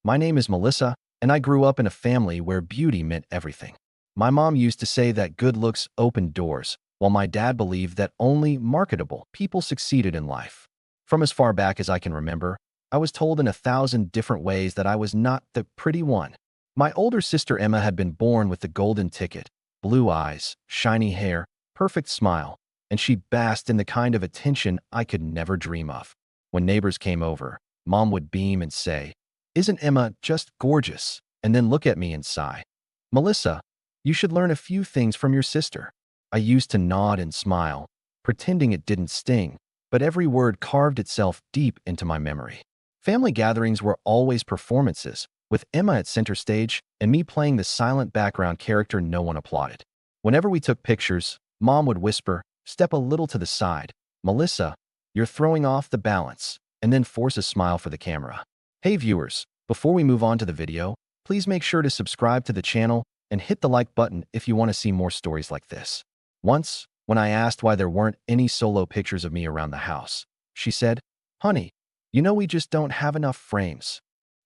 My name is Melissa, and I grew up in a family where beauty meant everything. My mom used to say that good looks opened doors, while my dad believed that only marketable people succeeded in life. From as far back as I can remember, I was told in 1,000 different ways that I was not the pretty one. My older sister Emma had been born with the golden ticket, blue eyes, shiny hair, perfect smile, and she basked in the kind of attention I could never dream of. When neighbors came over, Mom would beam and say, "Isn't Emma just gorgeous?" and then look at me and sigh. "Melissa, you should learn a few things from your sister." I used to nod and smile, pretending it didn't sting, but every word carved itself deep into my memory. Family gatherings were always performances, with Emma at center stage and me playing the silent background character no one applauded. Whenever we took pictures, Mom would whisper, "Step a little to the side. Melissa, you're throwing off the balance," and then force a smile for the camera. Hey viewers, before we move on to the video, please make sure to subscribe to the channel and hit the like button if you want to see more stories like this. Once, when I asked why there weren't any solo pictures of me around the house, she said, "Honey, you know we just don't have enough frames."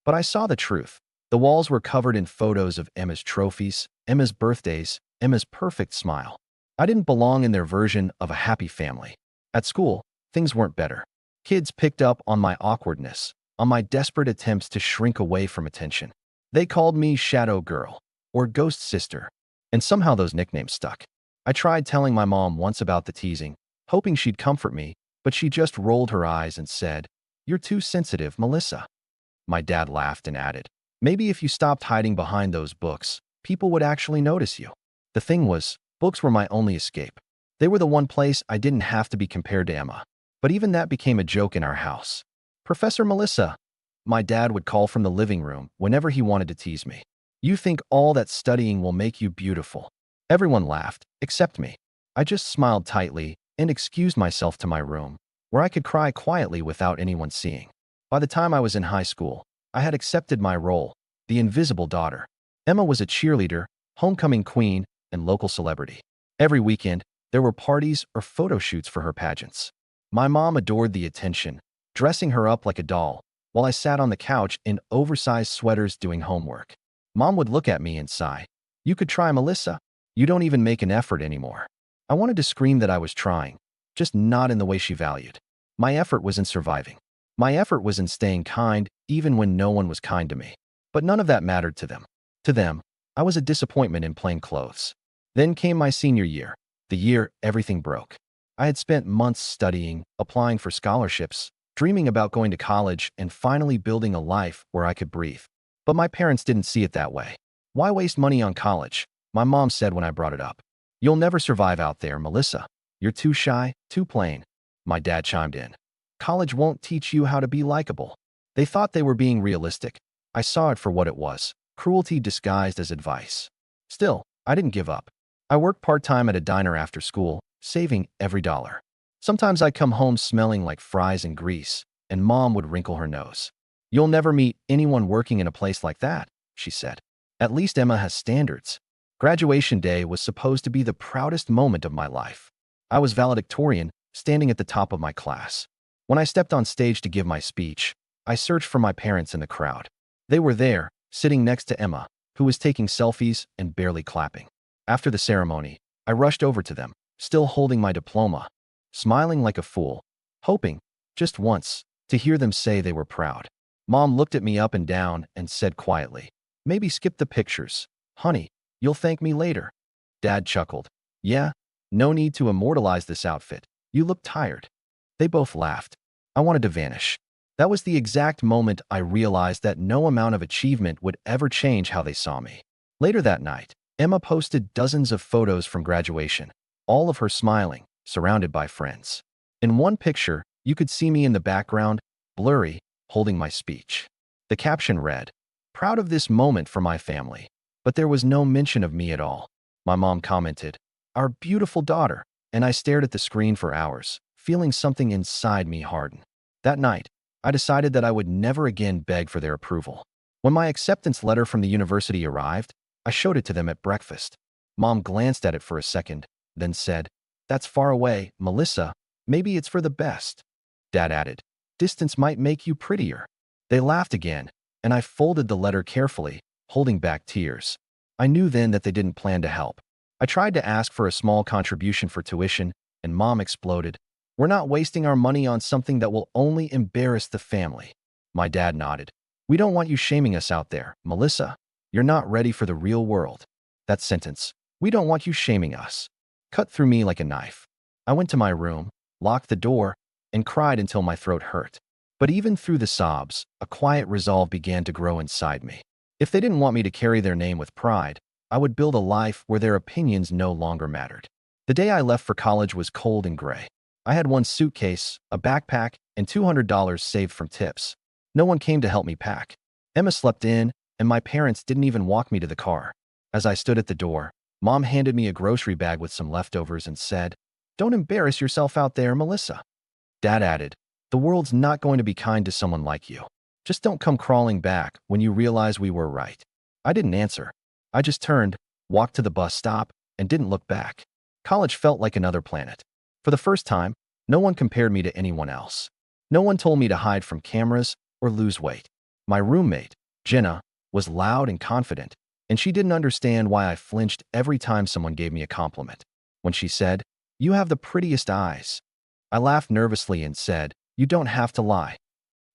But I saw the truth. The walls were covered in photos of Emma's trophies, Emma's birthdays, Emma's perfect smile. I didn't belong in their version of a happy family. At school, things weren't better. Kids picked up on my awkwardness, on my desperate attempts to shrink away from attention. They called me Shadow Girl or Ghost Sister, and somehow those nicknames stuck. I tried telling my mom once about the teasing, hoping she'd comfort me, but she just rolled her eyes and said, "You're too sensitive, Melissa." My dad laughed and added, "Maybe if you stopped hiding behind those books, people would actually notice you." The thing was, books were my only escape. They were the one place I didn't have to be compared to Emma. But even that became a joke in our house. "Professor Melissa," my dad would call from the living room whenever he wanted to tease me. "You think all that studying will make you beautiful." Everyone laughed, except me. I just smiled tightly and excused myself to my room, where I could cry quietly without anyone seeing. By the time I was in high school, I had accepted my role, the invisible daughter. Emma was a cheerleader, homecoming queen, and local celebrity. Every weekend, there were parties or photo shoots for her pageants. My mom adored the attention, dressing her up like a doll, while I sat on the couch in oversized sweaters doing homework. Mom would look at me and sigh, "You could try, Melissa. You don't even make an effort anymore." I wanted to scream that I was trying, just not in the way she valued. My effort was in surviving. My effort was in staying kind, even when no one was kind to me. But none of that mattered to them. To them, I was a disappointment in plain clothes. Then came my senior year, the year everything broke. I had spent months studying, applying for scholarships, dreaming about going to college, and finally building a life where I could breathe. But my parents didn't see it that way. "Why waste money on college?" my mom said when I brought it up. "You'll never survive out there, Melissa. You're too shy, too plain." My dad chimed in, "College won't teach you how to be likable." They thought they were being realistic. I saw it for what it was, cruelty disguised as advice. Still, I didn't give up. I worked part-time at a diner after school, saving every dollar. Sometimes I'd come home smelling like fries and grease, and Mom would wrinkle her nose. "You'll never meet anyone working in a place like that," she said. "At least Emma has standards." Graduation day was supposed to be the proudest moment of my life. I was valedictorian, standing at the top of my class. When I stepped on stage to give my speech, I searched for my parents in the crowd. They were there, sitting next to Emma, who was taking selfies and barely clapping. After the ceremony, I rushed over to them, still holding my diploma, smiling like a fool, hoping, just once, to hear them say they were proud. Mom looked at me up and down and said quietly, "Maybe skip the pictures. Honey, you'll thank me later." Dad chuckled. "Yeah, no need to immortalize this outfit. You look tired." They both laughed. I wanted to vanish. That was the exact moment I realized that no amount of achievement would ever change how they saw me. Later that night, Emma posted dozens of photos from graduation, all of her smiling, surrounded by friends. In one picture, you could see me in the background, blurry, holding my speech. The caption read, "Proud of this moment for my family," but there was no mention of me at all. My mom commented, "Our beautiful daughter," and I stared at the screen for hours, feeling something inside me harden. That night, I decided that I would never again beg for their approval. When my acceptance letter from the university arrived, I showed it to them at breakfast. Mom glanced at it for a second, then said, "That's far away, Melissa. Maybe it's for the best." Dad added, "Distance might make you prettier." They laughed again, and I folded the letter carefully, holding back tears. I knew then that they didn't plan to help. I tried to ask for a small contribution for tuition, and Mom exploded. "We're not wasting our money on something that will only embarrass the family." My dad nodded. "We don't want you shaming us out there, Melissa. You're not ready for the real world." That sentence, "We don't want you shaming us," cut through me like a knife. I went to my room, locked the door, and cried until my throat hurt. But even through the sobs, a quiet resolve began to grow inside me. If they didn't want me to carry their name with pride, I would build a life where their opinions no longer mattered. The day I left for college was cold and gray. I had one suitcase, a backpack, and $200 saved from tips. No one came to help me pack. Emma slept in, and my parents didn't even walk me to the car. As I stood at the door, Mom handed me a grocery bag with some leftovers and said, "Don't embarrass yourself out there, Melissa." Dad added, "The world's not going to be kind to someone like you. Just don't come crawling back when you realize we were right." I didn't answer. I just turned, walked to the bus stop, and didn't look back. College felt like another planet. For the first time, no one compared me to anyone else. No one told me to hide from cameras or lose weight. My roommate, Jenna, was loud and confident, and she didn't understand why I flinched every time someone gave me a compliment. When she said, "You have the prettiest eyes," I laughed nervously and said, "You don't have to lie."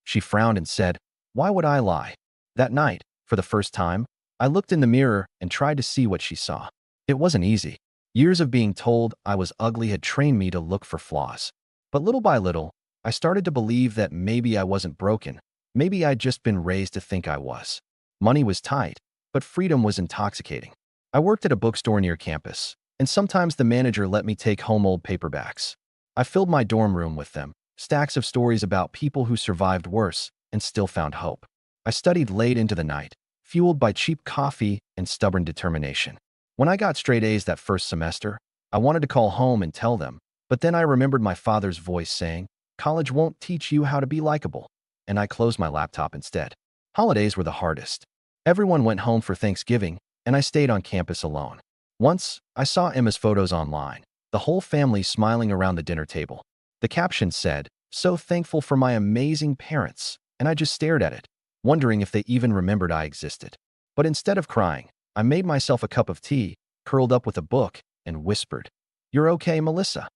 She frowned and said, "Why would I lie?" That night, for the first time, I looked in the mirror and tried to see what she saw. It wasn't easy. Years of being told I was ugly had trained me to look for flaws. But little by little, I started to believe that maybe I wasn't broken. Maybe I'd just been raised to think I was. Money was tight, but freedom was intoxicating. I worked at a bookstore near campus, and sometimes the manager let me take home old paperbacks. I filled my dorm room with them, stacks of stories about people who survived worse and still found hope. I studied late into the night, fueled by cheap coffee and stubborn determination. When I got straight A's that first semester, I wanted to call home and tell them, but then I remembered my father's voice saying, "College won't teach you how to be likable," and I closed my laptop instead. Holidays were the hardest. Everyone went home for Thanksgiving, and I stayed on campus alone. Once, I saw Emma's photos online, the whole family smiling around the dinner table. The caption said, "So thankful for my amazing parents," and I just stared at it, wondering if they even remembered I existed. But instead of crying, I made myself a cup of tea, curled up with a book, and whispered, "You're okay, Melissa."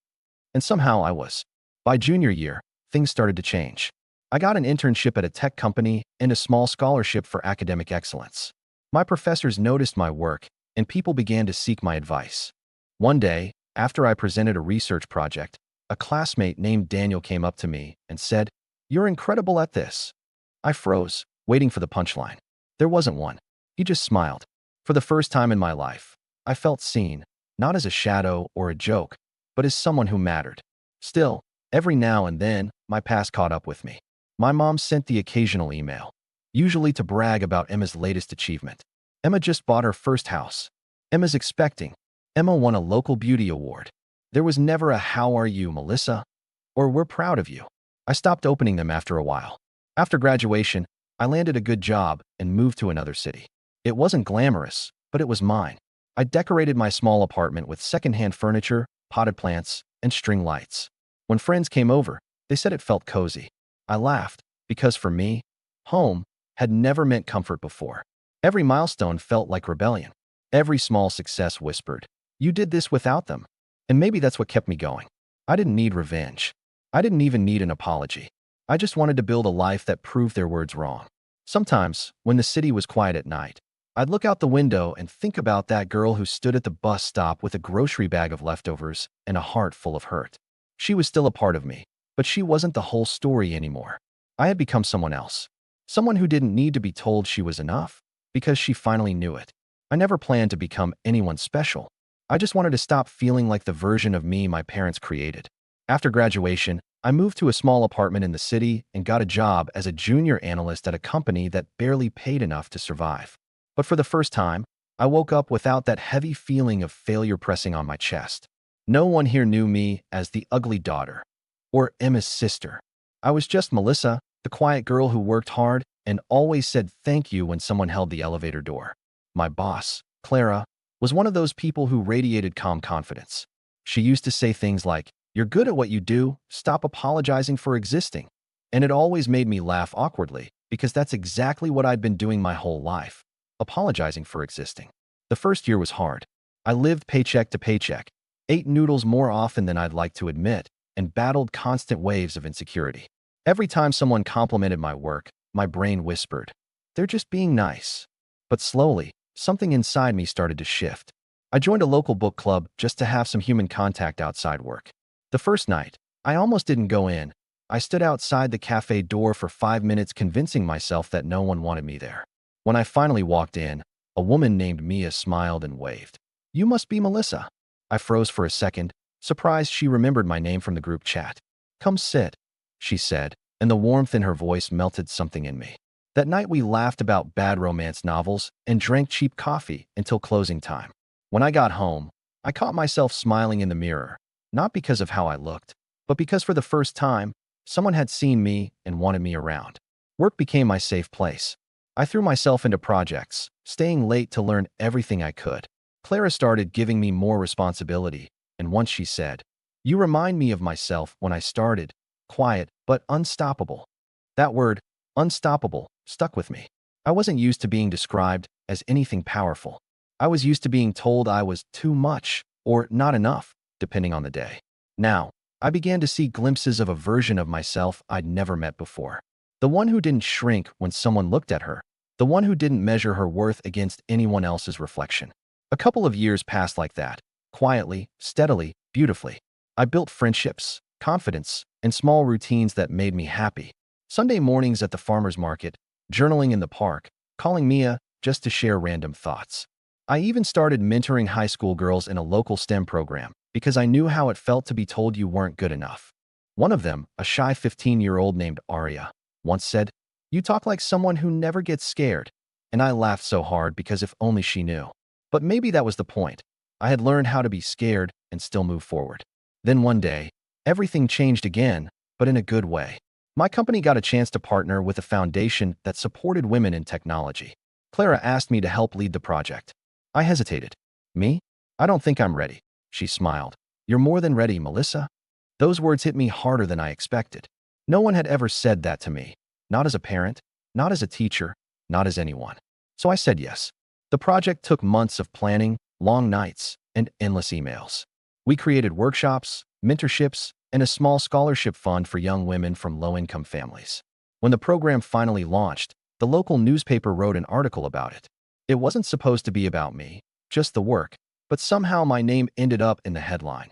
And somehow I was. By junior year, things started to change. I got an internship at a tech company and a small scholarship for academic excellence. My professors noticed my work, and people began to seek my advice. One day, after I presented a research project, a classmate named Daniel came up to me and said, "You're incredible at this." I froze, waiting for the punchline. There wasn't one. He just smiled. For the first time in my life, I felt seen, not as a shadow or a joke, but as someone who mattered. Still, every now and then, my past caught up with me. My mom sent the occasional email, usually to brag about Emma's latest achievement. Emma just bought her first house. Emma's expecting. Emma won a local beauty award. There was never a "How are you, Melissa?" or "We're proud of you." I stopped opening them after a while. After graduation, I landed a good job and moved to another city. It wasn't glamorous, but it was mine. I decorated my small apartment with secondhand furniture, potted plants, and string lights. When friends came over, they said it felt cozy. I laughed, because for me, home had never meant comfort before. Every milestone felt like rebellion. Every small success whispered, "You did this without them." And maybe that's what kept me going. I didn't need revenge. I didn't even need an apology. I just wanted to build a life that proved their words wrong. Sometimes, when the city was quiet at night, I'd look out the window and think about that girl who stood at the bus stop with a grocery bag of leftovers and a heart full of hurt. She was still a part of me, but she wasn't the whole story anymore. I had become someone else. Someone who didn't need to be told she was enough, because she finally knew it. I never planned to become anyone special. I just wanted to stop feeling like the version of me my parents created. After graduation, I moved to a small apartment in the city and got a job as a junior analyst at a company that barely paid enough to survive. But for the first time, I woke up without that heavy feeling of failure pressing on my chest. No one here knew me as the ugly daughter or Emma's sister. I was just Melissa, the quiet girl who worked hard and always said thank you when someone held the elevator door. My boss, Clara, was one of those people who radiated calm confidence. She used to say things like, "You're good at what you do, stop apologizing for existing." And it always made me laugh awkwardly, because that's exactly what I'd been doing my whole life, apologizing for existing. The first year was hard. I lived paycheck to paycheck, ate noodles more often than I'd like to admit, and battled constant waves of insecurity. Every time someone complimented my work, my brain whispered, "They're just being nice." But slowly, something inside me started to shift. I joined a local book club just to have some human contact outside work. The first night, I almost didn't go in. I stood outside the cafe door for 5 minutes convincing myself that no one wanted me there. When I finally walked in, a woman named Mia smiled and waved. "You must be Melissa." I froze for a second, surprised she remembered my name from the group chat. "Come sit," she said, and the warmth in her voice melted something in me. That night we laughed about bad romance novels and drank cheap coffee until closing time. When I got home, I caught myself smiling in the mirror, not because of how I looked, but because for the first time, someone had seen me and wanted me around. Work became my safe place. I threw myself into projects, staying late to learn everything I could. Clara started giving me more responsibility, and once she said, "You remind me of myself when I started, quiet but unstoppable." That word, unstoppable, stuck with me. I wasn't used to being described as anything powerful. I was used to being told I was too much or not enough, depending on the day. Now, I began to see glimpses of a version of myself I'd never met before. The one who didn't shrink when someone looked at her. The one who didn't measure her worth against anyone else's reflection. A couple of years passed like that, quietly, steadily, beautifully. I built friendships, confidence, and small routines that made me happy. Sunday mornings at the farmer's market, journaling in the park, calling Mia just to share random thoughts. I even started mentoring high school girls in a local STEM program because I knew how it felt to be told you weren't good enough. One of them, a shy 15-year-old named Aria, once said, "You talk like someone who never gets scared." And I laughed so hard because if only she knew. But maybe that was the point. I had learned how to be scared and still move forward. Then one day, everything changed again, but in a good way. My company got a chance to partner with a foundation that supported women in technology. Clara asked me to help lead the project. I hesitated. "Me? I don't think I'm ready." She smiled. "You're more than ready, Melissa." Those words hit me harder than I expected. No one had ever said that to me. Not as a parent, not as a teacher, not as anyone. So I said yes. The project took months of planning, long nights, and endless emails. We created workshops, mentorships, and a small scholarship fund for young women from low-income families. When the program finally launched, the local newspaper wrote an article about it. It wasn't supposed to be about me, just the work, but somehow my name ended up in the headline.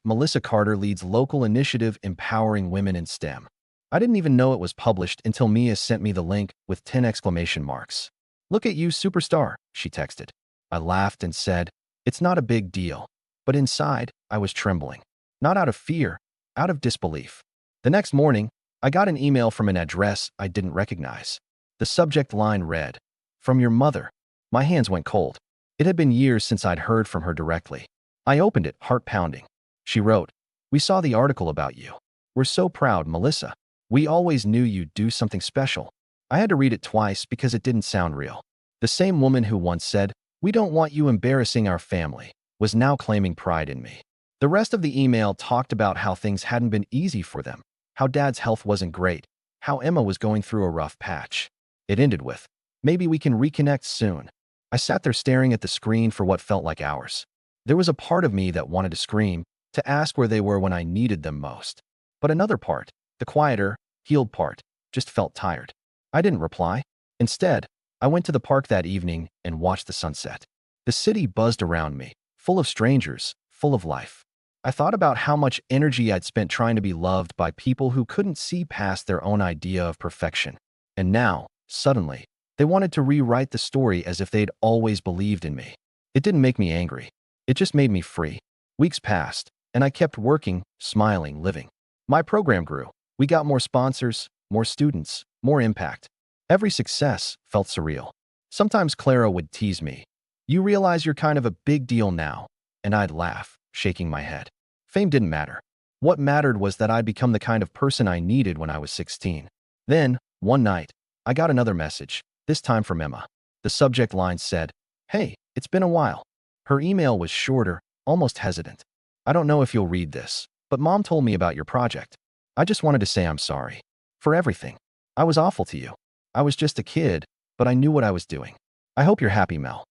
Melissa Carter leads local initiative empowering women in STEM. I didn't even know it was published until Mia sent me the link with 10 exclamation marks. "Look at you, superstar," she texted. I laughed and said, "It's not a big deal." But inside, I was trembling. Not out of fear, out of disbelief. The next morning, I got an email from an address I didn't recognize. The subject line read, "From your mother." My hands went cold. It had been years since I'd heard from her directly. I opened it, heart pounding. She wrote, "We saw the article about you. We're so proud, Melissa. We always knew you'd do something special." I had to read it twice because it didn't sound real. The same woman who once said, "We don't want you embarrassing our family," was now claiming pride in me. The rest of the email talked about how things hadn't been easy for them, how Dad's health wasn't great, how Emma was going through a rough patch. It ended with, "Maybe we can reconnect soon." I sat there staring at the screen for what felt like hours. There was a part of me that wanted to scream, to ask where they were when I needed them most. But another part, the quieter, healed part, just felt tired. I didn't reply. Instead, I went to the park that evening and watched the sunset. The city buzzed around me, full of strangers, full of life. I thought about how much energy I'd spent trying to be loved by people who couldn't see past their own idea of perfection. And now, suddenly, they wanted to rewrite the story as if they'd always believed in me. It didn't make me angry. It just made me free. Weeks passed, and I kept working, smiling, living. My program grew. We got more sponsors, more students, more impact. Every success felt surreal. Sometimes Clara would tease me, "You realize you're kind of a big deal now," and I'd laugh, shaking my head. Fame didn't matter. What mattered was that I'd become the kind of person I needed when I was 16. Then, one night, I got another message, this time from Emma. The subject line said, "Hey, it's been a while." Her email was shorter, almost hesitant. "I don't know if you'll read this, but Mom told me about your project. I just wanted to say I'm sorry. For everything. I was awful to you. I was just a kid, but I knew what I was doing. I hope you're happy, Mel.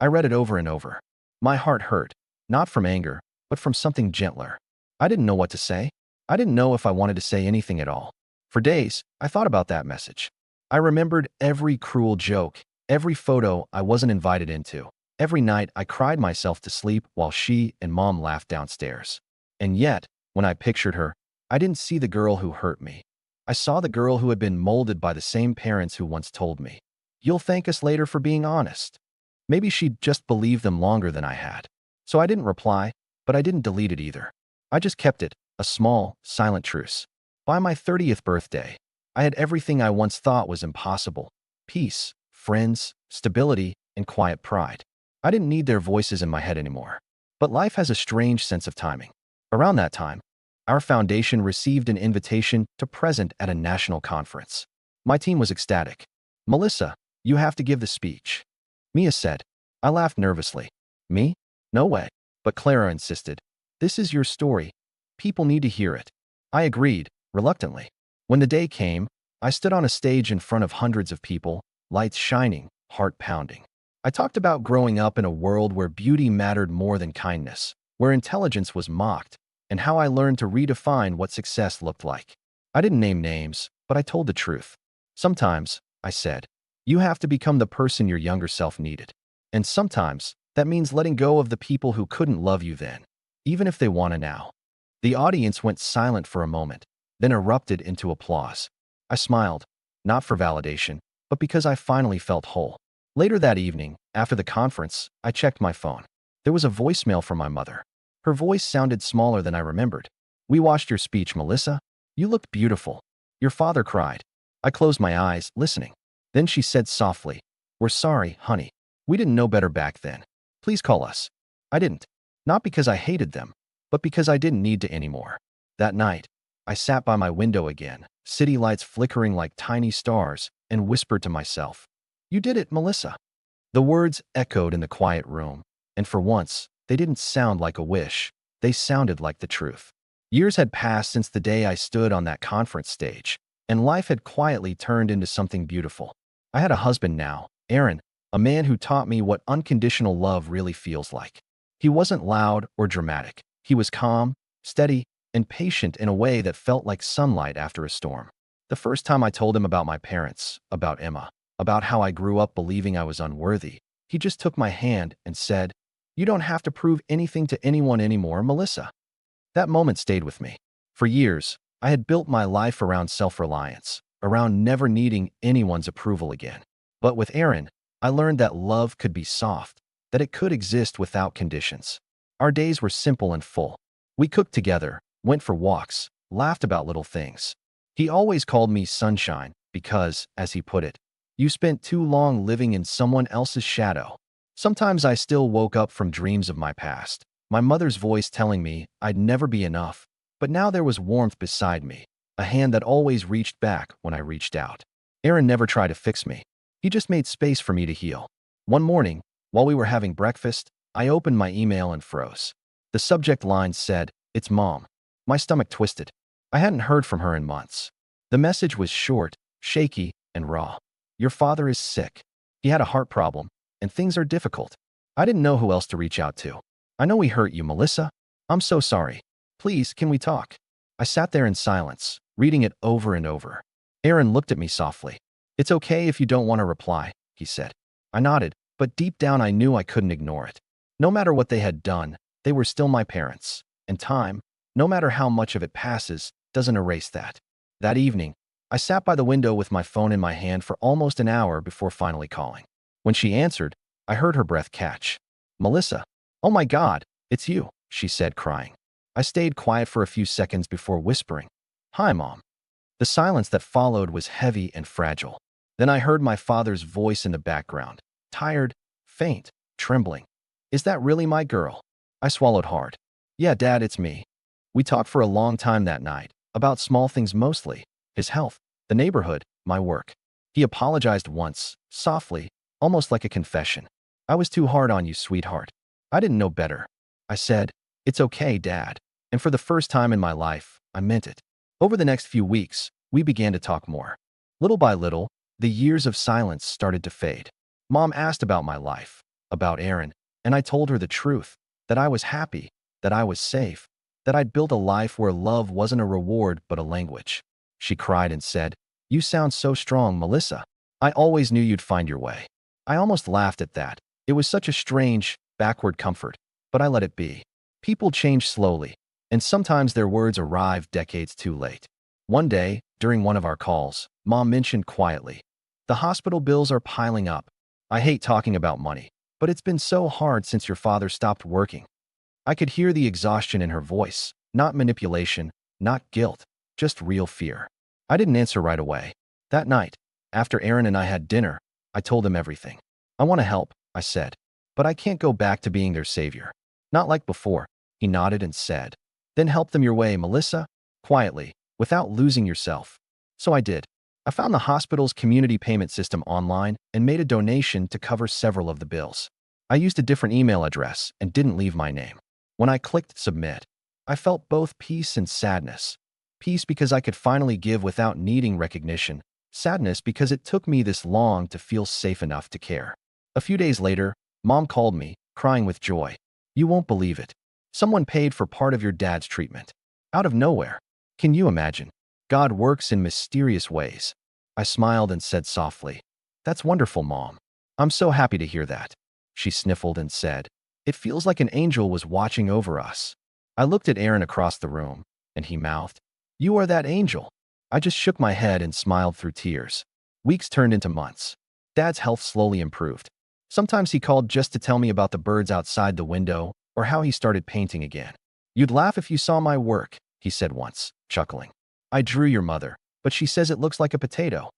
I read it over and over. My heart hurt, not from anger, but from something gentler. I didn't know what to say. I didn't know if I wanted to say anything at all. For days, I thought about that message. I remembered every cruel joke, every photo I wasn't invited into. Every night, I cried myself to sleep while she and Mom laughed downstairs. And yet, when I pictured her, I didn't see the girl who hurt me. I saw the girl who had been molded by the same parents who once told me, "You'll thank us later for being honest." Maybe she'd just believed them longer than I had. So I didn't reply, but I didn't delete it either. I just kept it, a small, silent truce. By my 30th birthday, I had everything I once thought was impossible: peace, friends, stability, and quiet pride. I didn't need their voices in my head anymore. But life has a strange sense of timing. Around that time, our foundation received an invitation to present at a national conference. My team was ecstatic. "Melissa, you have to give the speech," Mia said. I laughed nervously. "Me? No way." But Clara insisted. "This is your story. People need to hear it." I agreed, reluctantly. When the day came, I stood on a stage in front of hundreds of people, lights shining, heart pounding. I talked about growing up in a world where beauty mattered more than kindness, where intelligence was mocked, and how I learned to redefine what success looked like. I didn't name names, but I told the truth. Sometimes, I said, you have to become the person your younger self needed. And sometimes, that means letting go of the people who couldn't love you then, even if they want to now. The audience went silent for a moment, then erupted into applause. I smiled, not for validation, but because I finally felt whole. Later that evening, after the conference, I checked my phone. There was a voicemail from my mother. Her voice sounded smaller than I remembered. "We watched your speech, Melissa. You looked beautiful." Your father cried. I closed my eyes, listening. Then she said softly, "We're sorry, honey. We didn't know better back then. Please call us." I didn't. Not because I hated them, but because I didn't need to anymore. That night, I sat by my window again, city lights flickering like tiny stars, and whispered to myself, "You did it, Melissa." The words echoed in the quiet room, and for once, they didn't sound like a wish. They sounded like the truth. Years had passed since the day I stood on that conference stage, and life had quietly turned into something beautiful. I had a husband now, Aaron, a man who taught me what unconditional love really feels like. He wasn't loud or dramatic. He was calm, steady, and patient in a way that felt like sunlight after a storm. The first time I told him about my parents, about Emma, about how I grew up believing I was unworthy, he just took my hand and said, "You don't have to prove anything to anyone anymore, Melissa." That moment stayed with me. For years, I had built my life around self-reliance, around never needing anyone's approval again. But with Aaron, I learned that love could be soft, that it could exist without conditions. Our days were simple and full. We cooked together, went for walks, laughed about little things. He always called me sunshine because, as he put it, "You spent too long living in someone else's shadow." Sometimes I still woke up from dreams of my past, my mother's voice telling me I'd never be enough, but now there was warmth beside me, a hand that always reached back when I reached out. Aaron never tried to fix me. He just made space for me to heal. One morning, while we were having breakfast, I opened my email and froze. The subject line said, "It's Mom." My stomach twisted. I hadn't heard from her in months. The message was short, shaky, and raw. "Your father is sick. He had a heart problem, and things are difficult." I didn't know who else to reach out to. "I know we hurt you, Melissa. I'm so sorry. Please, can we talk?" I sat there in silence, reading it over and over. Aaron looked at me softly. "It's okay if you don't want to reply," he said. I nodded, but deep down I knew I couldn't ignore it. No matter what they had done, they were still my parents. And time, no matter how much of it passes, doesn't erase that. That evening, I sat by the window with my phone in my hand for almost an hour before finally calling. When she answered, I heard her breath catch. "Melissa, oh my God, it's you," she said, crying. I stayed quiet for a few seconds before whispering, "Hi, Mom." The silence that followed was heavy and fragile. Then I heard my father's voice in the background, tired, faint, trembling. "Is that really my girl?" I swallowed hard. "Yeah, Dad, it's me." We talked for a long time that night, about small things mostly: his health, the neighborhood, my work. He apologized once, softly, almost like a confession. "I was too hard on you, sweetheart. I didn't know better." I said, "It's okay, Dad." And for the first time in my life, I meant it. Over the next few weeks, we began to talk more. Little by little, The years of silence started to fade. Mom asked about my life, about Aaron, and I told her the truth, that I was happy, that I was safe, that I'd built a life where love wasn't a reward but a language. She cried and said, "You sound so strong, Melissa. I always knew you'd find your way." I almost laughed at that. It was such a strange, backward comfort, but I let it be. People change slowly, and sometimes their words arrive decades too late. One day, during one of our calls, Mom mentioned quietly, "The hospital bills are piling up. I hate talking about money, but it's been so hard since your father stopped working." I could hear the exhaustion in her voice, not manipulation, not guilt, just real fear. I didn't answer right away. That night, after Aaron and I had dinner, I told him everything. "I want to help," I said, "but I can't go back to being their savior. Not like before." He nodded and said, "Then help them your way, Melissa, quietly, without losing yourself." So I did. I found the hospital's community payment system online and made a donation to cover several of the bills. I used a different email address and didn't leave my name. When I clicked submit, I felt both peace and sadness. Peace because I could finally give without needing recognition. Sadness because it took me this long to feel safe enough to care. A few days later, Mom called me, crying with joy. "You won't believe it. Someone paid for part of your dad's treatment. Out of nowhere. Can you imagine? God works in mysterious ways." I smiled and said softly, "That's wonderful, Mom. I'm so happy to hear that." She sniffled and said, "It feels like an angel was watching over us." I looked at Aaron across the room, and he mouthed, "You are that angel." I just shook my head and smiled through tears. Weeks turned into months. Dad's health slowly improved. Sometimes he called just to tell me about the birds outside the window or how he started painting again. "You'd laugh if you saw my work," he said once, chuckling. "I drew your mother, but she says it looks like a potato."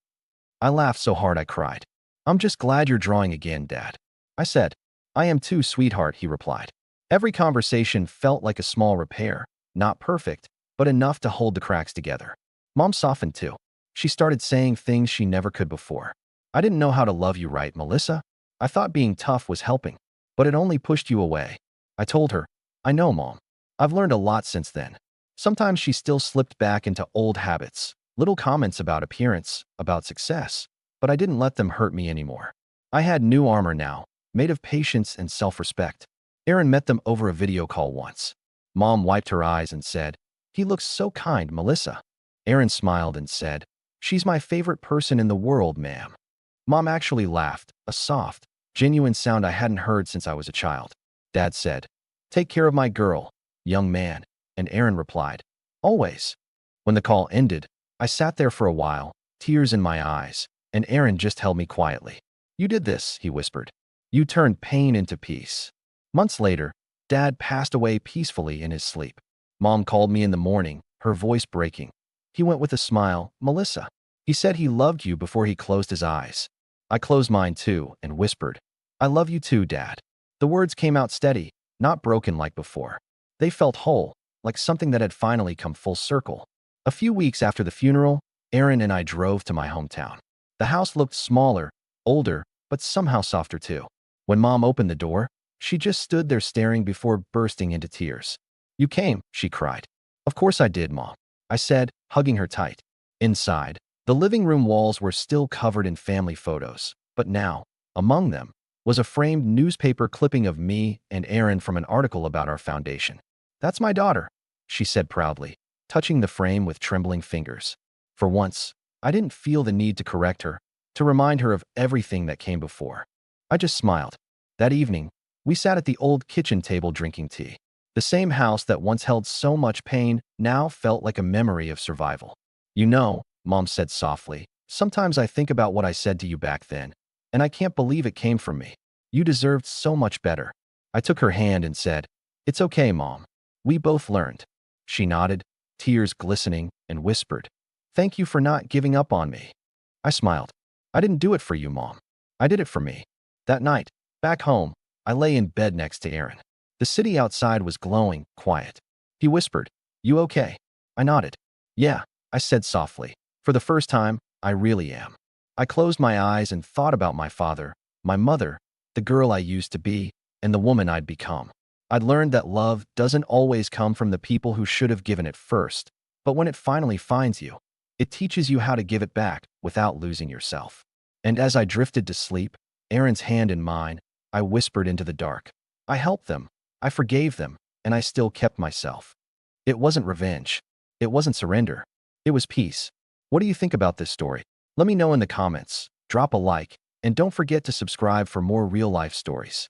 I laughed so hard I cried. "I'm just glad you're drawing again, Dad." I said, "I am too, sweetheart," he replied. Every conversation felt like a small repair, not perfect, but enough to hold the cracks together. Mom softened too. She started saying things she never could before. "I didn't know how to love you right, Melissa. I thought being tough was helping, but it only pushed you away." I told her, "I know, Mom. I've learned a lot since then." Sometimes she still slipped back into old habits, little comments about appearance, about success, but I didn't let them hurt me anymore. I had new armor now, made of patience and self-respect. Aaron met them over a video call once. Mom wiped her eyes and said, "He looks so kind, Melissa." Aaron smiled and said, "She's my favorite person in the world, ma'am." Mom actually laughed, a soft, genuine sound I hadn't heard since I was a child. Dad said, "Take care of my girl, young man," and Aaron replied, "Always." When the call ended, I sat there for a while, tears in my eyes, and Aaron just held me quietly. "You did this," he whispered. "You turned pain into peace." Months later, Dad passed away peacefully in his sleep. Mom called me in the morning, her voice breaking. He went with a smile, "Melissa. He said he loved you before he closed his eyes." I closed mine too and whispered, "I love you too, Dad." The words came out steady, not broken like before. They felt whole, like something that had finally come full circle. A few weeks after the funeral, Aaron and I drove to my hometown. The house looked smaller, older, but somehow softer too. When Mom opened the door, she just stood there staring before bursting into tears. "You came," she cried. "Of course I did, Mom," I said, hugging her tight. Inside, the living room walls were still covered in family photos, but now, among them, was a framed newspaper clipping of me and Aaron from an article about our foundation. "That's my daughter," she said proudly, touching the frame with trembling fingers. For once, I didn't feel the need to correct her, to remind her of everything that came before. I just smiled. That evening, we sat at the old kitchen table drinking tea. The same house that once held so much pain now felt like a memory of survival. "You know," Mom said softly, "sometimes I think about what I said to you back then, and I can't believe it came from me. You deserved so much better." I took her hand and said, "It's okay, Mom. We both learned." She nodded, tears glistening, and whispered, "Thank you for not giving up on me." I smiled. "I didn't do it for you, Mom. I did it for me." That night, back home, I lay in bed next to Aaron. The city outside was glowing, quiet. He whispered, "You okay?" I nodded. "Yeah," I said softly. "For the first time, I really am." I closed my eyes and thought about my father, my mother, the girl I used to be, and the woman I'd become. I'd learned that love doesn't always come from the people who should have given it first, but when it finally finds you, it teaches you how to give it back without losing yourself. And as I drifted to sleep, Aaron's hand in mine, I whispered into the dark. I helped them, I forgave them, and I still kept myself. It wasn't revenge. It wasn't surrender. It was peace. What do you think about this story? Let me know in the comments, drop a like, and don't forget to subscribe for more real-life stories.